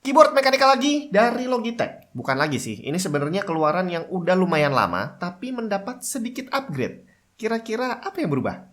Keyboard mekanikal lagi dari Logitech. Bukan lagi sih, ini sebenarnya keluaran yang udah lumayan lama, tapi mendapat sedikit upgrade. Kira-kira apa yang berubah?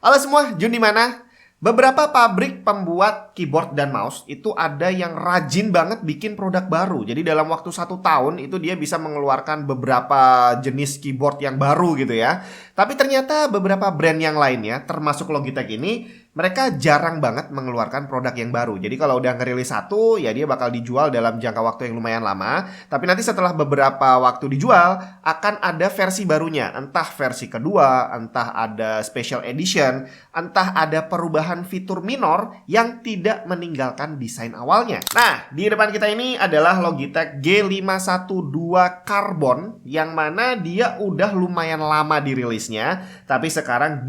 Halo semua, Jun di mana? Beberapa pabrik pembuat keyboard dan mouse itu ada yang rajin banget bikin produk baru. Jadi dalam waktu 1 tahun itu dia bisa mengeluarkan beberapa jenis keyboard yang baru gitu ya. Tapi ternyata beberapa brand yang lainnya, termasuk Logitech ini, mereka jarang banget mengeluarkan produk yang baru. Jadi kalau udah ngerilis satu, ya dia bakal dijual dalam jangka waktu yang lumayan lama. Tapi nanti setelah beberapa waktu dijual, akan ada versi barunya. Entah versi kedua, entah ada special edition, entah ada perubahan fitur minor yang tidak meninggalkan desain awalnya. Nah, di depan kita ini adalah Logitech G512 Carbon, yang mana dia udah lumayan lama dirilisnya, tapi sekarang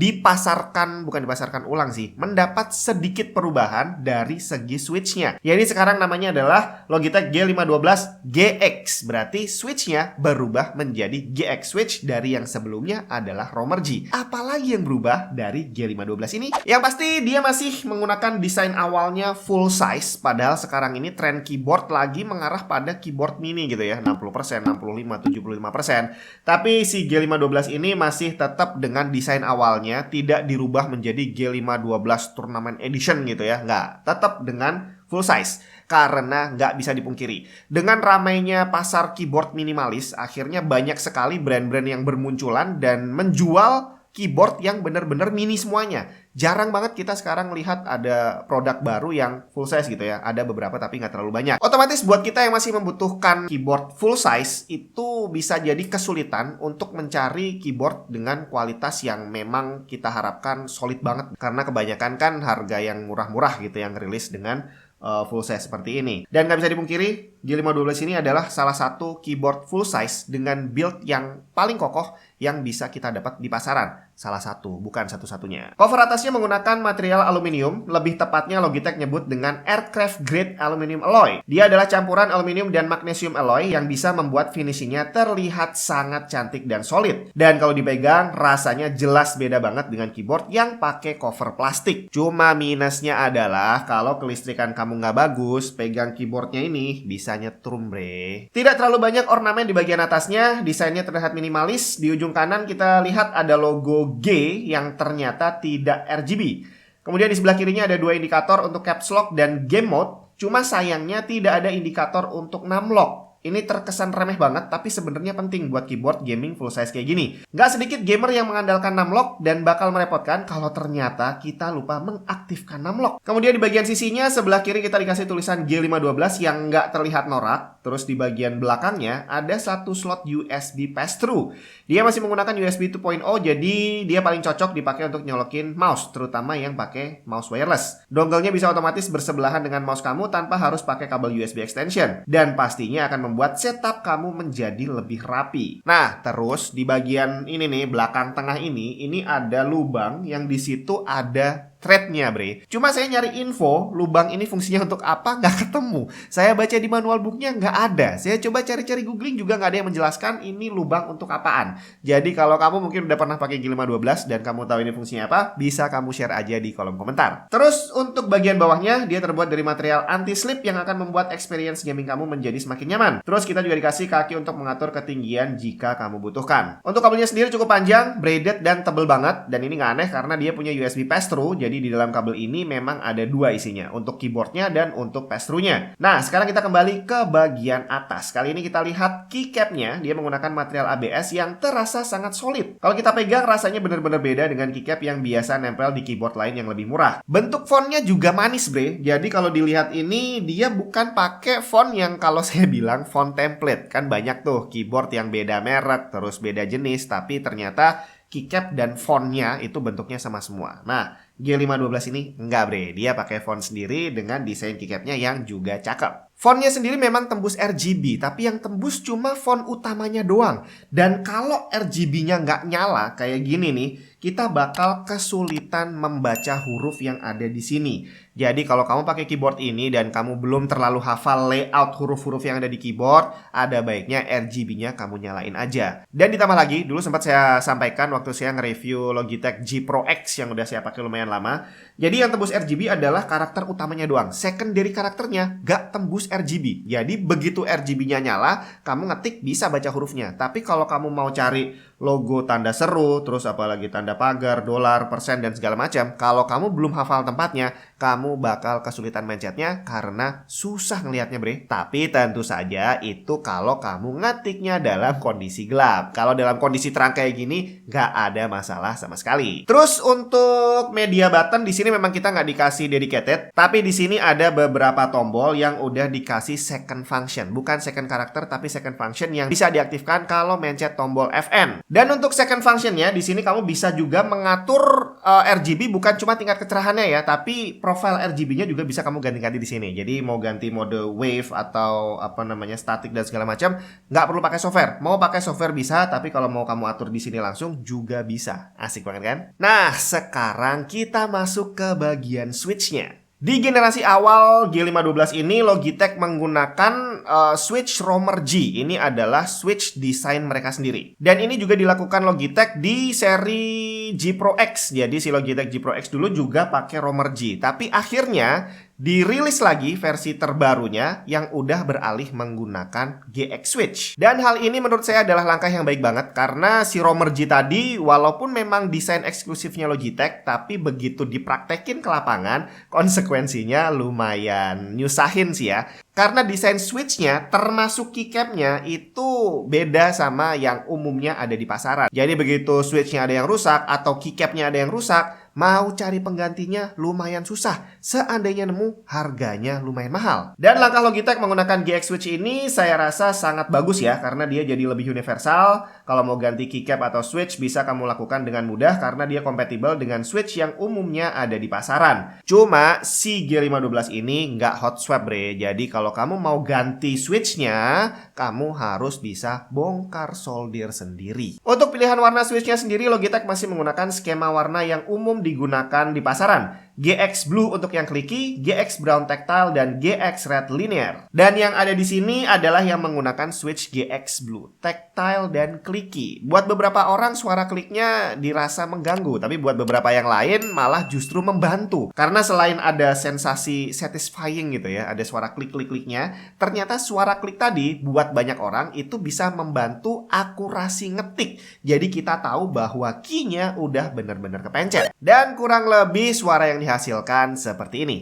bukan dipasarkan ulang sih, mendapat sedikit perubahan dari segi switch-nya. Jadi sekarang namanya adalah Logitech G512 GX, berarti switch-nya berubah menjadi GX switch dari yang sebelumnya adalah Romer G. Apalagi yang berubah dari G512 ini? Yang pasti dia masih menggunakan desain awalnya full size, padahal sekarang ini tren keyboard lagi mengarah pada keyboard mini gitu ya, 60%, 65%, 75%. Tapi si G512 ini masih tetap dengan desain awalnya, tidak dirubah menjadi G512 Tournament Edition gitu ya, nggak, tetap dengan full size. Karena nggak bisa dipungkiri, dengan ramainya pasar keyboard minimalis, akhirnya banyak sekali brand-brand yang bermunculan dan menjual keyboard yang benar-benar mini semuanya. Jarang banget kita sekarang lihat ada produk baru yang full size gitu ya. Ada beberapa tapi nggak terlalu banyak. Otomatis buat kita yang masih membutuhkan keyboard full size, itu bisa jadi kesulitan untuk mencari keyboard dengan kualitas yang memang kita harapkan solid banget. Karena kebanyakan kan harga yang murah-murah gitu yang rilis dengan full size seperti ini. Dan nggak bisa dipungkiri, G512 ini adalah salah satu keyboard full size dengan build yang paling kokoh yang bisa kita dapat di pasaran. Salah satu, bukan satu-satunya. Cover atasnya menggunakan material aluminium, lebih tepatnya Logitech nyebut dengan aircraft grade aluminium alloy. Dia adalah campuran aluminium dan magnesium alloy yang bisa membuat finishingnya terlihat sangat cantik dan solid. Dan kalau dipegang, rasanya jelas beda banget dengan keyboard yang pakai cover plastik. Cuma minusnya adalah kalau kelistrikan kamu nggak bagus, pegang keyboardnya ini bisa nyetrum bre. Tidak terlalu banyak ornamen di bagian atasnya, desainnya terlihat minimalis. Di ujung kanan kita lihat ada logo G yang ternyata tidak RGB. Kemudian di sebelah kirinya ada 2 indikator untuk caps lock dan game mode. Cuma sayangnya tidak ada indikator untuk numlock. Ini terkesan remeh banget, tapi sebenarnya penting buat keyboard gaming full size kayak gini. Nggak sedikit gamer yang mengandalkan numlock dan bakal merepotkan kalau ternyata kita lupa mengaktifkan numlock. Kemudian di bagian sisinya, sebelah kiri kita dikasih tulisan G512 yang nggak terlihat norak. Terus di bagian belakangnya ada satu slot USB pass-through. Dia masih menggunakan USB 2.0, jadi dia paling cocok dipakai untuk nyolokin mouse, terutama yang pakai mouse wireless. Dongle-nya bisa otomatis bersebelahan dengan mouse kamu tanpa harus pakai kabel USB extension. Dan pastinya akan membuat setup kamu menjadi lebih rapi. Nah, terus di bagian ini nih, belakang tengah ini ada lubang yang di situ ada threadnya bre. Cuma saya nyari info lubang ini fungsinya untuk apa nggak ketemu. Saya baca di manual booknya nggak ada. Saya coba cari-cari googling juga nggak ada yang menjelaskan ini lubang untuk apaan. Jadi kalau kamu mungkin udah pernah pakai G512 dan kamu tahu ini fungsinya apa, bisa kamu share aja di kolom komentar. Terus untuk bagian bawahnya, dia terbuat dari material anti-slip yang akan membuat experience gaming kamu menjadi semakin nyaman. Terus kita juga dikasih kaki untuk mengatur ketinggian jika kamu butuhkan. Untuk kabelnya sendiri cukup panjang, braided dan tebel banget. Dan ini nggak aneh karena dia punya USB pass-through. Jadi di dalam kabel ini memang ada 2 isinya, untuk keyboardnya dan untuk pass-through-nya. Nah, sekarang kita kembali ke bagian atas. Kali ini kita lihat keycap-nya, dia menggunakan material ABS yang terasa sangat solid. Kalau kita pegang rasanya benar-benar beda dengan keycap yang biasa nempel di keyboard lain yang lebih murah. Bentuk fontnya juga manis bre. Jadi kalau dilihat ini, dia bukan pakai font yang kalau saya bilang font template. Kan banyak tuh keyboard yang beda merek, terus beda jenis, tapi ternyata keycap dan fontnya itu bentuknya sama semua. Nah, G512 ini enggak bre, dia pakai font sendiri dengan desain keycapnya yang juga cakep. Fontnya sendiri memang tembus RGB, tapi yang tembus cuma font utamanya doang. Dan kalau RGB-nya nggak nyala kayak gini nih, kita bakal kesulitan membaca huruf yang ada di sini. Jadi kalau kamu pakai keyboard ini dan kamu belum terlalu hafal layout huruf-huruf yang ada di keyboard, ada baiknya RGB-nya kamu nyalain aja. Dan ditambah lagi, dulu sempat saya sampaikan waktu saya nge-review Logitech G Pro X yang udah saya pakai lumayan lama. Jadi yang tembus RGB adalah karakter utamanya doang. Secondary karakternya gak tembus RGB. Jadi begitu RGB-nya nyala, kamu ngetik bisa baca hurufnya. Tapi kalau kamu mau cari logo tanda seru, terus apalagi tanda pagar, dolar, persen, dan segala macam, kalau kamu belum hafal tempatnya, kamu bakal kesulitan mencetnya karena susah ngelihatnya, bre. Tapi tentu saja itu kalau kamu ngetiknya dalam kondisi gelap. Kalau dalam kondisi terang kayak gini, nggak ada masalah sama sekali. Terus untuk media button di sini memang kita nggak dikasih dedicated, tapi di sini ada beberapa tombol yang udah dikasih second function, bukan second karakter tapi second function yang bisa diaktifkan kalau mencet tombol FN. Dan untuk second functionnya di sini kamu bisa juga mengatur RGB bukan cuma tingkat kecerahannya ya, tapi profile RGB-nya juga bisa kamu ganti-ganti di sini. Jadi mau ganti mode wave atau apa namanya static dan segala macam, nggak perlu pakai software. Mau pakai software bisa, tapi kalau mau kamu atur di sini langsung juga bisa. Asik banget kan? Nah, sekarang kita masuk ke bagian switch-nya. Di generasi awal G512 ini Logitech menggunakan switch Romer G. Ini adalah switch desain mereka sendiri. Dan ini juga dilakukan Logitech di seri G Pro X. Jadi si Logitech G Pro X dulu juga pakai Romer G. Tapi akhirnya dirilis lagi versi terbarunya yang udah beralih menggunakan GX Switch. Dan hal ini menurut saya adalah langkah yang baik banget karena si Romer G tadi walaupun memang desain eksklusifnya Logitech, tapi begitu dipraktekin ke lapangan konsekuensinya lumayan nyusahin sih ya. Karena desain switchnya termasuk keycapnya itu beda sama yang umumnya ada di pasaran. Jadi begitu switchnya ada yang rusak atau keycapnya ada yang rusak, mau cari penggantinya lumayan susah. Seandainya nemu, harganya lumayan mahal. Dan langkah Logitech menggunakan GX Switch ini saya rasa sangat bagus ya, karena dia jadi lebih universal. Kalau mau ganti keycap atau switch bisa kamu lakukan dengan mudah karena dia kompatibel dengan switch yang umumnya ada di pasaran. Cuma si G512 ini nggak hot swap, bre. Jadi kalau kamu mau ganti switchnya, kamu harus bisa bongkar solder sendiri. Untuk pilihan warna switchnya sendiri, Logitech masih menggunakan skema warna yang umum digunakan di pasaran. GX Blue untuk yang clicky, GX Brown Tactile, dan GX Red Linear. Dan yang ada di sini adalah yang menggunakan switch GX Blue, Tactile, dan clicky. Buat beberapa orang suara kliknya dirasa mengganggu, tapi buat beberapa yang lain malah justru membantu. Karena selain ada sensasi satisfying gitu ya, ada suara klik-klik-kliknya, ternyata suara klik tadi buat banyak orang itu bisa membantu akurasi ngetik. Jadi kita tahu bahwa key-nya udah bener-bener kepencet. Dan kurang lebih suara yang dihasilkan seperti ini.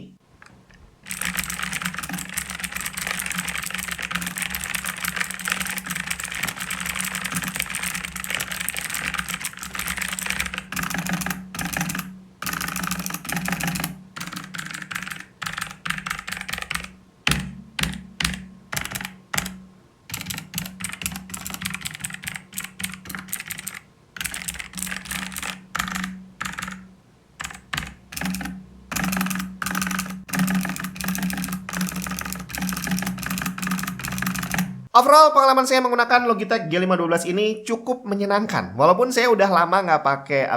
Overall pengalaman saya menggunakan Logitech G512 ini cukup menyenangkan. Walaupun saya udah lama nggak pakai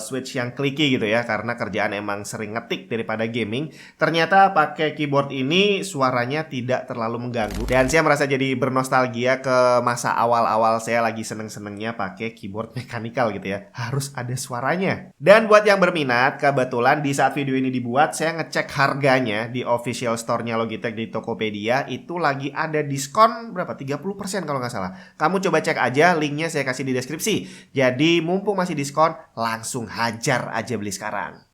switch yang clicky gitu ya, karena kerjaan emang sering ngetik daripada gaming. Ternyata pakai keyboard ini suaranya tidak terlalu mengganggu. Dan saya merasa jadi bernostalgia ke masa awal-awal saya lagi seneng-senengnya pakai keyboard mechanical gitu ya. Harus ada suaranya. Dan buat yang berminat, kebetulan di saat video ini dibuat, saya ngecek harganya di official store-nya Logitech di Tokopedia. Itu lagi ada diskon berapa? 30% kalau nggak salah. Kamu coba cek aja, linknya saya kasih di deskripsi. Jadi mumpung masih diskon, langsung hajar aja beli sekarang.